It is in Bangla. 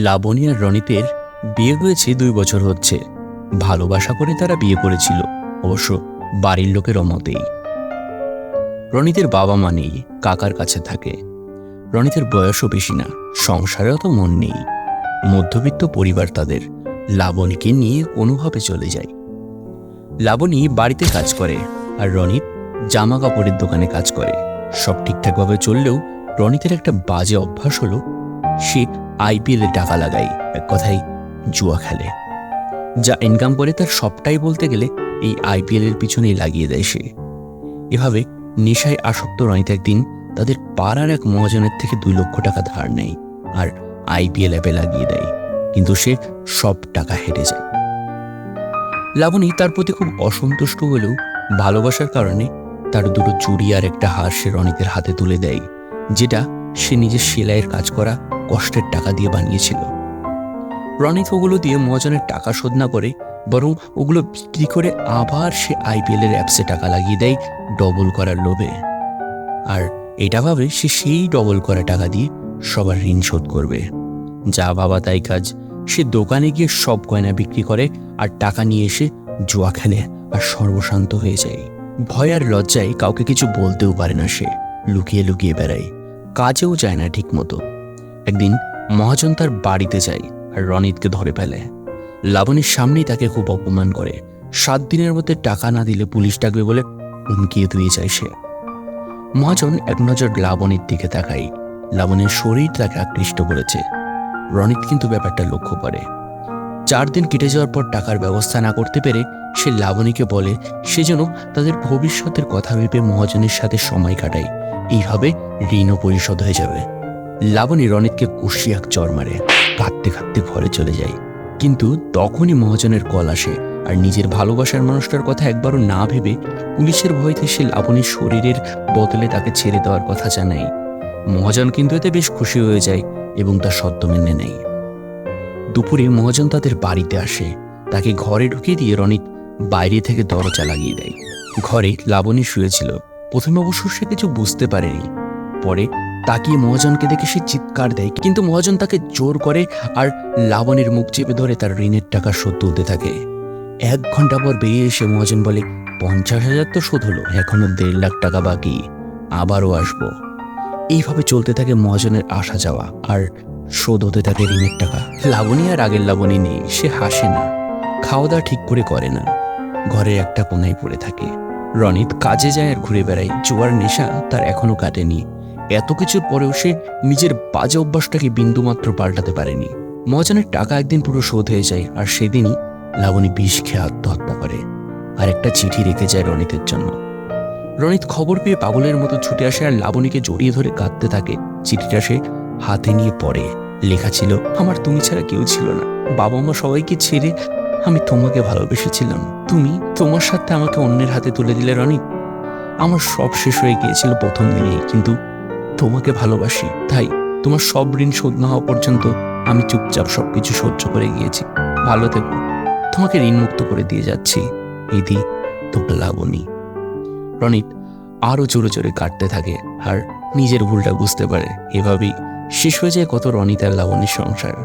লাবণী আর রনিতের বিয়ে হয়েছে 2 বছর হচ্ছে। ভালোবাসা করে তারা বিয়ে করেছিল, অবশ্য বাড়ির লোকের অমতেই। রনিতের বাবা মা নেই, কাকার কাছে থাকে। রনিতের বয়সও বেশি না, সংসারেও তো মন নেই। মধ্যবিত্ত পরিবার তাদের। লাবণীকে নিয়ে কোনোভাবে চলে যায়। লাবণী বাড়িতে কাজ করে আর রনিত জামা কাপড়ের দোকানে কাজ করে। সব ঠিকঠাকভাবে চললেও রনিতের একটা বাজে অভ্যাস হলো, সে আইপিএলে টাকা লাগায়, এক কথায় জুয়া খেলে। যা ইনকাম করে তার সবটাই বলতে গেলে এই আইপিএলের পিছনেই লাগিয়ে দেয় সে। এভাবে নেশায় আসক্ত রনিত একদিন তাদের পাড়ার এক মহাজনের থেকে 2 লক্ষ টাকা ধার নেয় আর আইপিএল অ্যাপে লাগিয়ে দেয়, কিন্তু সে সব টাকা হেরে যায়। লাবণী তার প্রতি খুব অসন্তুষ্ট হলেও ভালোবাসার কারণে তার 2টো চুড়ি আর একটা হার সে রনিতের হাতে তুলে দেয়, যেটা সে নিজের সেলাইয়ের কাজ করা কষ্টের টাকা দিয়ে বানিয়েছিল। রনিত ওগুলো দিয়ে মহাজনের টাকা শোধ না করে বরং ওগুলো বিক্রি করে আবার সে আইপিএলের অ্যাপসে টাকা লাগিয়ে দেয় ডবল করার লোভে। আর এটা ভাবে সে সেই ডবল করা টাকা দিয়ে সবার ঋণ শোধ করবে। যা ভাবা তাই কাজ। সে দোকানে গিয়ে সব গয়না বিক্রি করে আর টাকা নিয়ে এসে জুয়া খেলে আর সর্বশান্ত হয়ে যায়। ভয় আর লজ্জায় কাউকে কিছু বলতেও পারে না সে, লুকিয়ে লুকিয়ে বেড়ায়, কাজেও যায় না ঠিক মতো। একদিন মহাজন তার বাড়িতে যায় আর রনিতকে ধরে ফেলে। লাবণীর সামনেই তাকে খুব অপমান করে। 7 দিনের মধ্যে টাকা না দিলে পুলিশ ডাকবে বলে হুমকিয়ে দিয়ে যায় সে। মহাজন এক নজর লাবণীর দিকে তাকায়। লাবণীর শরীর তাকে আকৃষ্ট করেছে। রনিত কিন্তু ব্যাপারটা লক্ষ্য করে। 4 দিন কেটে যাওয়ার পর টাকার ব্যবস্থা না করতে পেরে সে লাবণীকে বলে সে যেন তাদের ভবিষ্যতের কথা ভেবে মহাজনের সাথে সময় কাটায়, এইভাবে ঋণও পরিশোধ হয়ে যাবে। লাবণী রনিতকে কষিয়ে এক চড় মারে, কাঁদতে কাঁদতে ঘরে চলে যায়। কিন্তু তখনই মহাজনের কল আসে আর নিজের ভালোবাসার মানুষটার কথা একবারও না ভেবে পুলিশের ভয়তে সে লাবণীর শরীরের বদলে তাকে ছেড়ে দেওয়ার কথা জানায়। মহাজন কিন্তু এতে বেশ খুশি হয়ে যায় এবং তা সত্য মেনে নেয়। দুপুরে মহাজন তাদের বাড়িতে আসে। তাকে ঘরে ঢুকিয়ে দিয়ে রনিত বাইরে থেকে দরজা লাগিয়ে দেয়। ঘরে লাবণী শুয়েছিল। প্রথমে অবশ্য সে কিছু বুঝতে পারেনি, পরে তাকিয়ে মহাজনকে দেখে সে চিৎকার দেয়, কিন্তু মহাজন তাকে জোর করে আর লাবণীর মুখ চেপে ধরে তার ঋণের টাকা শোধ তুলতে থাকে। 1 ঘন্টা পর বেরিয়ে এসে মহাজন বলে, 50,000 তো শোধ হলো, এখনো 1.5 লাখ টাকা বাকি, আবারও আসবো। এইভাবে চলতে থাকে মহাজনের আসা যাওয়া আর শোধ হতে থাকে ঋণের টাকা। লাবণী আর আগের লাবণী নেই। সে হাসে না, খাওয়া দাওয়া ঠিক করে করে না, ঘরের একটা কোনায় পড়ে থাকে। রনিত কাজে যায় আর ঘুরে বেড়ায়। জুয়ার নেশা তার এখনো কাটেনি। এত কিছুর পরেও সে নিজের বাজে অভ্যাসটাকে বিন্দুমাত্র পাল্টাতে পারেনি। মহাজনের টাকা একদিন পুরো শোধ হয়ে যায় আর সেদিনই লাবণী বিষ খেয়ে আত্মহত্যা করে আর একটা চিঠি রেখে যায় রনিতের জন্য। রনিত খবর পেয়ে পাগলের মতো ছুটে আসে আর লাবণীকে জড়িয়ে ধরে কাঁদতে থাকে। চিঠিটা সে হাতে নিয়ে পড়ে। লেখা ছিল, আমার তুমি ছাড়া কেউ ছিল না, বাবা মা সবাইকে ছেড়ে আমি তোমাকে ভালোবেসেছিলাম। তুমি তোমার সাথে আমাকে অন্যের হাতে তুলে দিলে রনিত। আমার সব শেষ হয়ে গিয়েছিল প্রথম দিনেই, কিন্তু তোমাকে ভালোবাসি, তাই তোমার সব ঋণ শোধ না হওয়া পর্যন্ত আমি চুপচাপ সবকিছু সহ্য করে গিয়েছি। ভালো থেকো, তোমাকে ঋণ মুক্ত করে দিয়ে যাচ্ছি। ইতি, তোমরা লাবণী। রনিত আরো জোরে জোরে কাটতে থাকে আর নিজের ভুলটা বুঝতে পারে। এভাবেই শেষ হয়ে যায় কত রনিত আর লাবণীর সংসার।